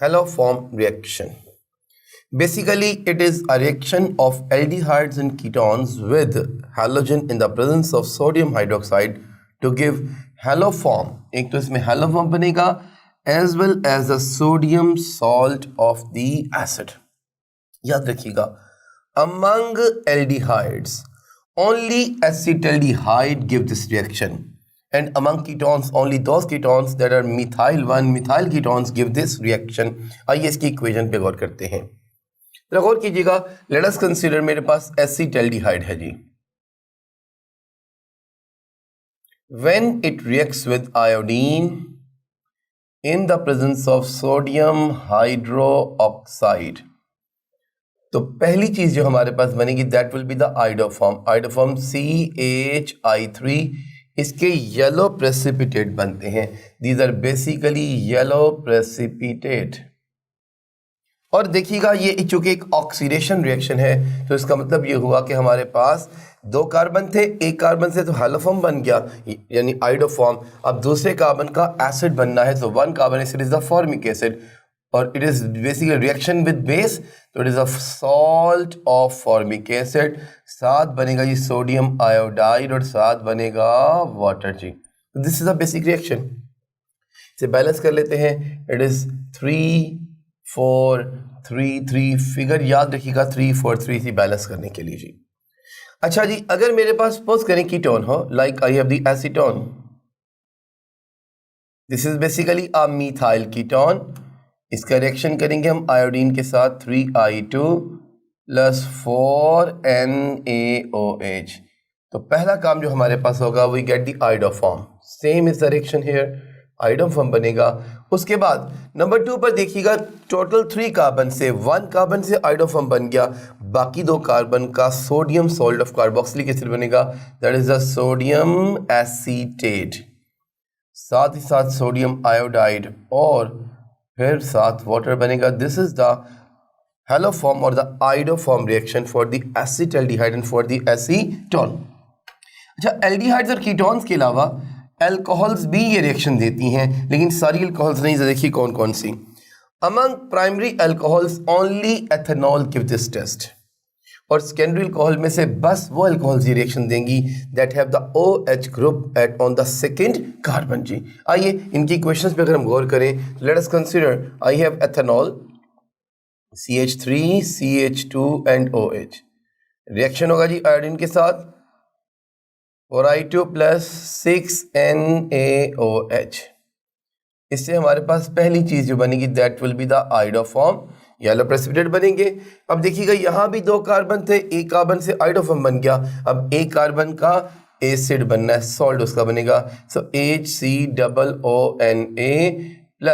haloform reaction. Basically, it is a reaction of aldehydes and ketones with halogen in the presence of sodium hydroxide to give haloform. एक तो इसमें haloform बनेगा as well as the sodium salt of the acid. याद रखिएगा, among aldehydes, only acetaldehyde give this reaction. And among ketones, only those ketones that are methyl 1 methyl ketones give this reaction. आइए इसकी equation पे गौर करते हैं. जरा गौर कीजिएगा. Late us consider, मेरे पास एसिटाल्डिहाइड है जी. When it reacts with iodine in the presence of sodium hydroxide, तो पहली चीज जो हमारे पास बनेगी that will be the iodoform. Iodoform CHI3. इसके येलो प्रेसिपिटेट बनते हैं. These are basically yellow precipitate. और देखिएगा, ये चूंकि एक ऑक्सीडेशन रिएक्शन है, तो इसका मतलब ये हुआ कि हमारे पास दो कार्बन थे. एक कार्बन से तो हैलोफॉर्म बन गया, यानी आइडोफॉर्म. अब दूसरे कार्बन का एसिड बनना है, तो one carbon acid is the formic acid, और it is basically reaction with base, तो it is a salt of formic acid. साथ बनेगा जी सोडियम आयोडाइड और साथ बनेगा वाटर जी. This is a basic reaction. इसे बैलेंस कर लेते हैं. It is 3 4 3 3. फिगर याद रखिएगा 3 4 3 थी बैलेंस करने के लिए जी. अच्छा जी, अगर मेरे पास सपोज करें कीटोन हो, like I have the acetone. This is basically a methyl ketone. इसका रिएक्शन करेंगे हम आयोडीन के साथ 3I2 + 4NaOH. तो पहला काम जो हमारे पास होगा, we get the iodoform. Same is the reaction here, iodoform बनेगा. उसके बाद नंबर 2 पर देखिएगा, टोटल 3 कार्बन से 1 कार्बन से आइडोफॉर्म बन गया. बाकी 2 कार्बन का sodium salt of carboxylic acid बनेगा, that is the sodium acetate. साथ ही साथ सोडियम आयोडाइड और फिर साथ वाटर बनेगा. दिस इज द हैलोफॉर्म और the iodoform reaction for the acetaldehyde and for the acetone. अच्छा, एल्डिहाइड्स और कीटोन्स के अलावा अल्कोहल्स भी ये रिएक्शन देती हैं, लेकिन सारी अल्कोहल्स नहीं. देखिए कौन कौन सी. Among primary alcohols only ethanol give this test, और सेकेंडरी अल्कोहल में से बस वो अल्कोहल्स ये रिएक्शन देंगी that have the OH group at on the second carbon जी. आइए इनकी इक्वेशंस पे अगर हम गौर करें, let us consider I have ethanol CH3 CH2 and OH. Reaction होगा जी आयोडीन के साथ 4I2 + 6NaOH. इससे हमारे पास पहली चीज जो बनेगी that will be the iodoform, yellow precipitate बनेंगे. अब देखिएगा, यहां भी 2 कार्बन थे, एक कार्बन से आइडोफॉर्म बन गया. अब एक कार्बन का एसिड बनना है, सॉल्ट उसका बनेगा. सो HCOONA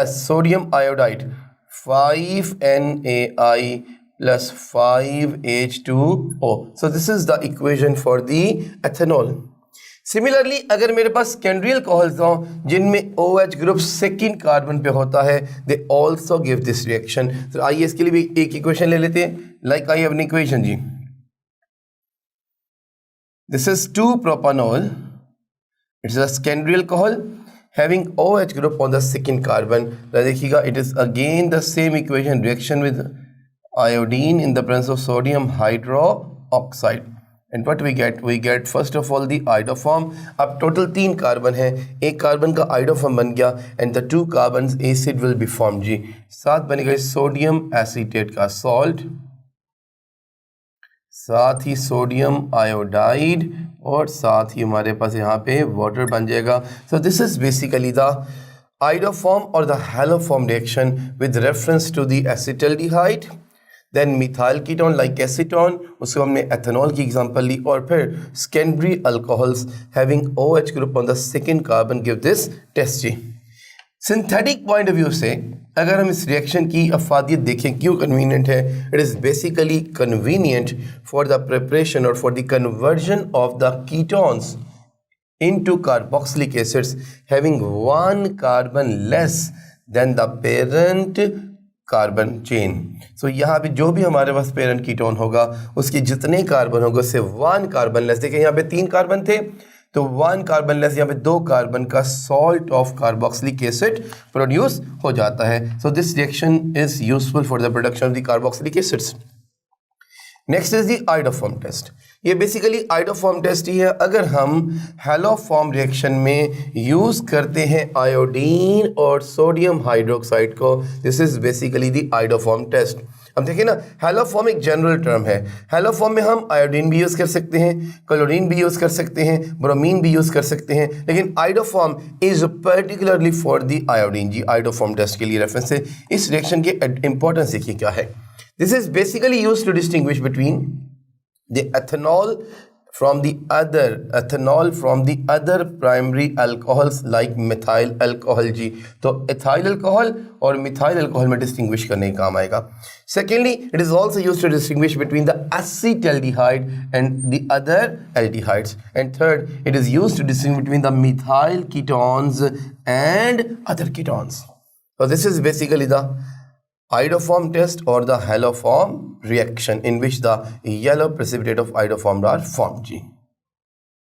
+ sodium iodide 5NaI + 5H2O. So this is the equation for the ethanol. Similarly अगर मेरे पास सेकेंडरी अल्कोहल्स हो जिनमें OH ग्रुप सेकेंड कार्बन पे होता है, they also give this reaction. तो आइए इसके लिए भी एक इक्वेशन ले लेते हैं. Like I have an equation जी. This is 2-propanol. It's a secondary alcohol having OH group on the second carbon. देखिएगा, it is again the same equation, reaction with iodine in the presence of sodium hydroxide. And what we get? We get first of all the iodoform. अब total 3 carbon है, एक carbon का iodoform बन गया and the 2 carbon acid will be form जी. साथ बनेगा sodium acetate का सॉल्ट, साथ ही सोडियम आयोडाइड और साथ ही हमारे पास यहाँ पे वाटर बन जाएगा. So this is basically the iodoform और the haloform reaction with reference to the acetaldehyde. Then methyl ketone like acetone, उसको हमने एथेनॉल की एग्जांपल ली. और फिर secondary alcohols having OH group on the second carbon give this test जी. Synthetic point of view से अगर हम इस रिएक्शन की अफादियत देखें, क्यों कन्वीनियंट है? It is basically convenient for the preparation और for the conversion of the ketones into carboxylic acids having 1 carbon less than the parent carbon chain. So यहाँ पे जो भी हमारे पास पेरेंट कीटोन होगा उसके जितने कार्बन होगा उससे 1 कार्बन लेस. देखिए यहाँ पे 3 कार्बन थे, तो 1 कार्बन लेस यहाँ पे 2 कार्बन का salt of carboxylic acid produce हो जाता है. So this reaction is useful for the production of the carboxylic acids. Next is the iodoform test. ये बेसिकली आयोडोफॉर्म टेस्ट ही है. अगर हम हैलोफॉर्म रिएक्शन में यूज करते हैं आयोडीन और सोडियम हाइड्रोक्साइड को, this is basically the iodoform test. अब देखिए ना, हैलोफॉर्म एक जनरल टर्म है. हैलोफॉर्म में हम आयोडीन भी यूज कर सकते हैं, क्लोरीन भी यूज कर सकते हैं, ब्रोमीन भी यूज कर सकते हैं, लेकिन iodoform is particularly for the iodine. जी आयोडोफॉर्म टेस्ट के लिए रेफरेंस है. इस रिएक्शन की इंपॉर्टेंस देखिए क्या है. This is basically used to distinguish between the ethanol from the other primary alcohols like methyl alcohol. जी तो ethyl alcohol और methyl alcohol में distinguish करने का काम आएगा. Secondly, it is also used to distinguish between the acetaldehyde and the other aldehydes. And third, it is used to distinguish between the methyl ketones and other ketones. So this is basically the iodoform test or the haloform reaction in which the yellow precipitate of iodoform are formed.